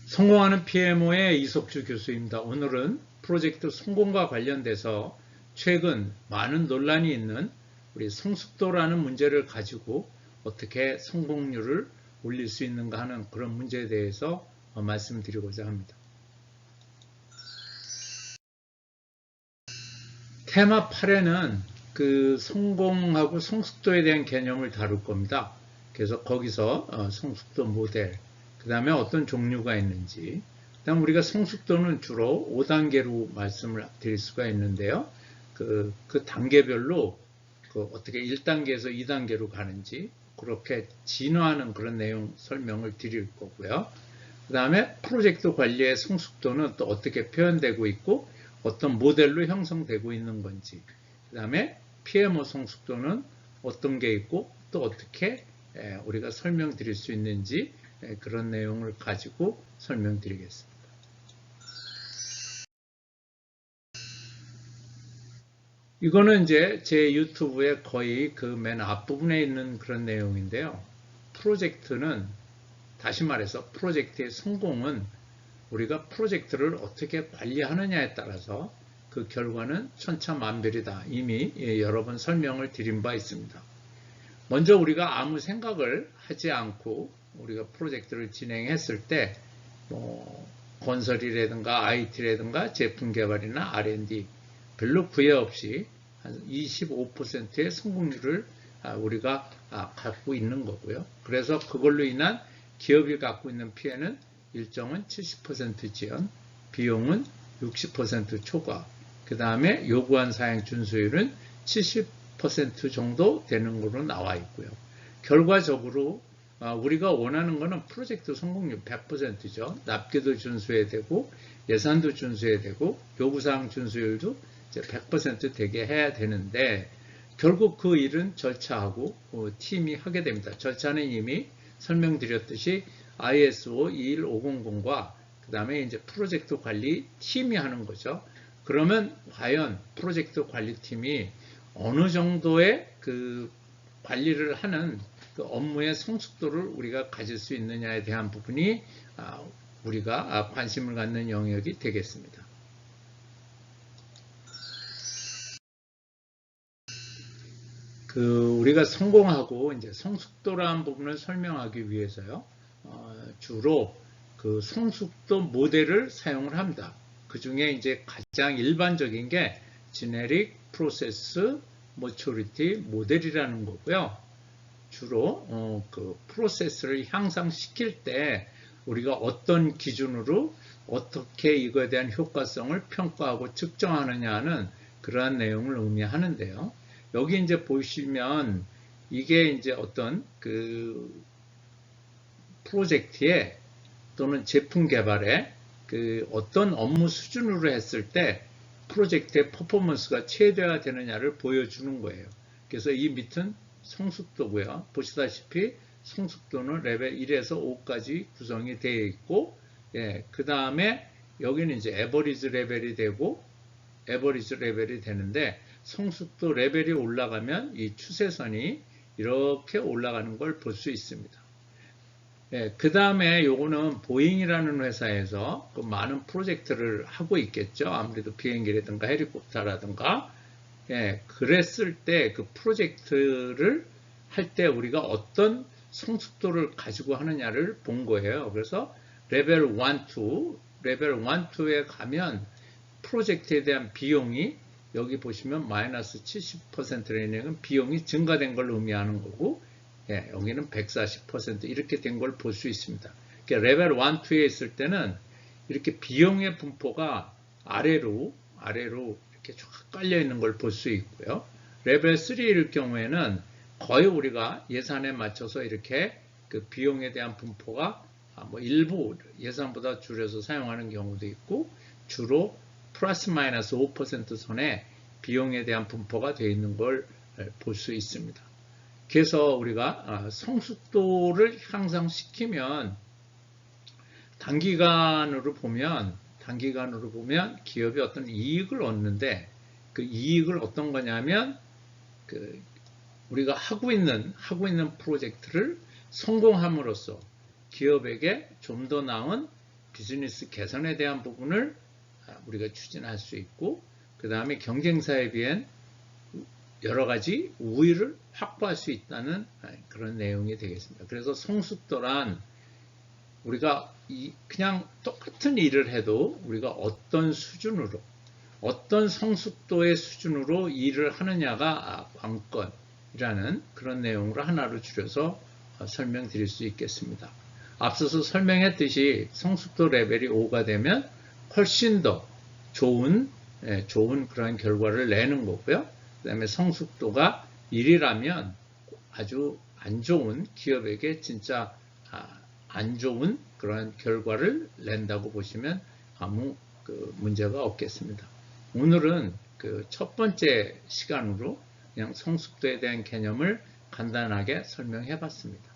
성공하는 PMO의 이석주 교수입니다. 오늘은 프로젝트 성공과 관련돼서 최근 많은 논란이 있는 우리 성숙도라는 문제를 가지고 어떻게 성공률을 올릴 수 있는가 하는 그런 문제에 대해서 말씀드리고자 합니다. 테마 8에는 그 성공하고 성숙도에 대한 개념을 다룰 겁니다. 그래서 거기서 성숙도 모델, 그 다음에 어떤 종류가 있는지, 그 다음 우리가 성숙도는 주로 5단계로 말씀을 드릴 수가 있는데요. 그 단계별로 어떻게 1단계에서 2단계로 가는지 그렇게 진화하는 그런 내용 설명을 드릴 거고요. 그 다음에 프로젝트 관리의 성숙도는 또 어떻게 표현되고 있고 어떤 모델로 형성되고 있는 건지, 그 다음에 PMO 성숙도는 어떤 게 있고 또 어떻게 우리가 설명드릴 수 있는지 그런 내용을 가지고 설명드리겠습니다. 이거는 이제 제 유튜브에 거의 그 맨 앞부분에 있는 그런 내용인데요. 프로젝트는, 다시 말해서 프로젝트의 성공은 우리가 프로젝트를 어떻게 관리하느냐에 따라서 그 결과는 천차만별이다. 이미 여러 번 설명을 드린 바 있습니다. 먼저 우리가 아무 생각을 하지 않고 우리가 프로젝트를 진행했을 때 건설이라든가 IT라든가 제품 개발이나 R&D 별로 구애 없이 한 25%의 성공률을 우리가 갖고 있는 거고요. 그래서 그걸로 인한 기업이 갖고 있는 피해는 일정은 70% 지연, 비용은 60% 초과, 그 다음에 요구한 사양 준수율은 70% 정도 되는 걸로 나와 있고요. 결과적으로 우리가 원하는 것은 프로젝트 성공률 100%죠. 납기도 준수해야 되고 예산도 준수해야 되고 요구사항 준수율도 100% 되게 해야 되는데 결국 그 일은 절차하고 팀이 하게 됩니다. 절차는 이미 설명드렸듯이 ISO 21500과 그 다음에 이제 프로젝트 관리 팀이 하는 거죠. 그러면 과연 프로젝트 관리팀이 어느 정도의 그 관리를 하는 그 업무의 성숙도를 우리가 가질 수 있느냐에 대한 부분이 우리가 관심을 갖는 영역이 되겠습니다. 우리가 성공하고 이제 성숙도라는 부분을 설명하기 위해서요. 주로 그 성숙도 모델을 사용을 합니다. 그 중에 이제 가장 일반적인 게 Generic Process Maturity 모델이라는 거고요. 주로 그 프로세스를 향상시킬 때 우리가 어떤 기준으로 어떻게 이거에 대한 효과성을 평가하고 측정하느냐는 그러한 내용을 의미하는데요. 여기 이제 보시면 이게 이제 어떤 그 프로젝트에 또는 제품 개발에 그 어떤 업무 수준으로 했을 때 프로젝트의 퍼포먼스가 최대화되느냐를 보여주는 거예요. 그래서 이 밑은 성숙도고요. 보시다시피 성숙도는 레벨 1에서 5까지 구성이 되어 있고, 그 다음에 여기는 이제 에버리지 레벨이 되고, 에버리지 레벨이 되는데, 성숙도 레벨이 올라가면 이 추세선이 이렇게 올라가는 걸 볼 수 있습니다. 그 다음에 요거는 보잉이라는 회사에서 그 많은 프로젝트를 하고 있겠죠. 아무래도 비행기라든가 헬리콥터라든가. 그랬을 때 그 프로젝트를 할 때 우리가 어떤 성숙도를 가지고 하느냐를 본 거예요. 그래서 레벨 1, 2, 레벨 1, 2에 가면 프로젝트에 대한 비용이 여기 보시면 마이너스 70%라는 비용이 증가된 걸 의미하는 거고, 여기는 140% 이렇게 된 걸 볼 수 있습니다. 그러니까 레벨 1, 2에 있을 때는 이렇게 비용의 분포가 아래로 이렇게 쫙 깔려 있는 걸 볼 수 있고요. 레벨 3일 경우에는 거의 우리가 예산에 맞춰서 이렇게 그 비용에 대한 분포가 뭐 일부 예산보다 줄여서 사용하는 경우도 있고 주로 플러스 마이너스 5% 선에 비용에 대한 분포가 되어 있는 걸 볼 수 있습니다. 그래서 우리가 성숙도를 향상시키면 단기간으로 보면 기업이 어떤 이익을 얻는데 그 이익을 어떤 거냐면 그 우리가 하고 있는 프로젝트를 성공함으로써 기업에게 좀 더 나은 비즈니스 개선에 대한 부분을 우리가 추진할 수 있고, 그 다음에 경쟁사에 비한 여러 가지 우위를 확보할 수 있다는 그런 내용이 되겠습니다. 그래서 성숙도란 우리가 그냥 똑같은 일을 해도 우리가 어떤 수준으로, 어떤 성숙도의 수준으로 일을 하느냐가 관건이라는 그런 내용으로 하나로 줄여서 설명드릴 수 있겠습니다. 앞서서 설명했듯이 성숙도 레벨이 5가 되면 훨씬 더 좋은 그런 결과를 내는 거고요. 그 다음에 성숙도가 1이라면 아주 안 좋은, 기업에게 진짜 안 좋은 그런 결과를 낸다고 보시면 아무 문제가 없겠습니다. 오늘은 첫 번째 시간으로 그냥 성숙도에 대한 개념을 간단하게 설명해 봤습니다.